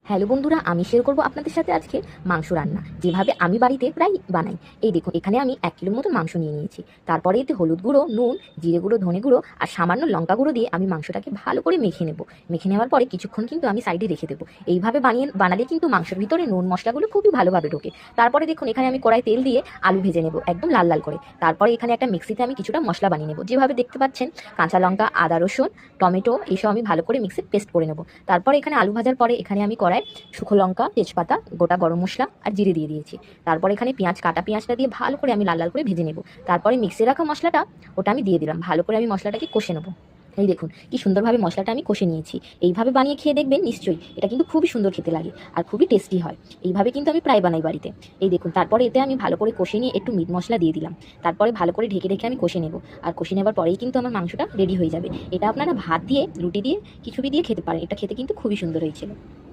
Hello বন্ধুরা, আমি share করবো আপনাদের সাথে আজকে মাংস রান্না, যেভাবে আমি বাড়িতে প্রায় বানাই। এই দেখুন, এখানে আমি 1 কিলোর মতো মাংস নিয়ে নিয়েছি। তারপরে এতে হলুদ গুঁড়ো, নুন, জিরে গুঁড়ো, ধনে গুঁড়ো আর সামান্য লঙ্কা গুঁড়ো দিয়ে আমি মাংসটাকে ভালো করে মেখে নেব। মেখে নেওয়ার পরে কিছুক্ষণ কিন্তু আমি সাইডে রেখে দেবো। এইভাবে বানালে কিন্তু মাংসের ভিতরে নুন মশলাগুলো খুবই ভালোভাবে ঢোকে। তারপরে দেখুন, এখানে আমি কড়াই তেল দিয়ে আলু ভেজে নেব একদম লাল লাল করে। তারপরে এখানে একটা মিক্সিতে আমি কিছুটা মশলা বানিয়ে নেব, যেভাবে দেখতে পাচ্ছেন কাঁচা লঙ্কা, আদা, রসুন, টমেটো এইসব আমি ভালো করে মিক্সি পেস্ট করে নেব। তারপরে এখানে আলু ভাজার পরে এখানে আমি কড়াই শুকনো লঙ্কা, তেজপাতা, গোটা গরম মশলা আর জিরে দিয়ে দিয়েছি। তারপর এখানে কাটা পেঁয়াজটা দিয়ে ভালো করে আমি লাল লাল করে ভেজে নেব। তারপরে মিক্সি রাখা মশলাটা ওটা আমি দিয়ে দিলাম। ভালো করে আমি মশলাটাকে কষে নেব। এই দেখুন কি সুন্দরভাবে মশলাটা আমি কষে নিয়েছি। এইভাবে বানিয়ে খেয়ে দেখবেন নিশ্চয়ই, এটা কিন্তু খুবই সুন্দর খেতে লাগে আর খুবই টেস্টি হয়। এইভাবে কিন্তু আমি প্রায় বানাই বাড়িতে। এই দেখুন, তারপরে এতে আমি ভালো করে কষে নিয়ে একটু মিট মশলা দিয়ে দিলাম। তারপরে ভালো করে ঢেকে ঢেকে আমি কষে নেব। আর কষে নেবার পরেই কিন্তু আমার মাংসটা রেডি হয়ে যাবে। এটা আপনারা ভাত দিয়ে, রুটি দিয়ে, খিচুড়ি দিয়ে খেতে পারেন। এটা খেতে কিন্তু খুবই সুন্দর হয়েছিল।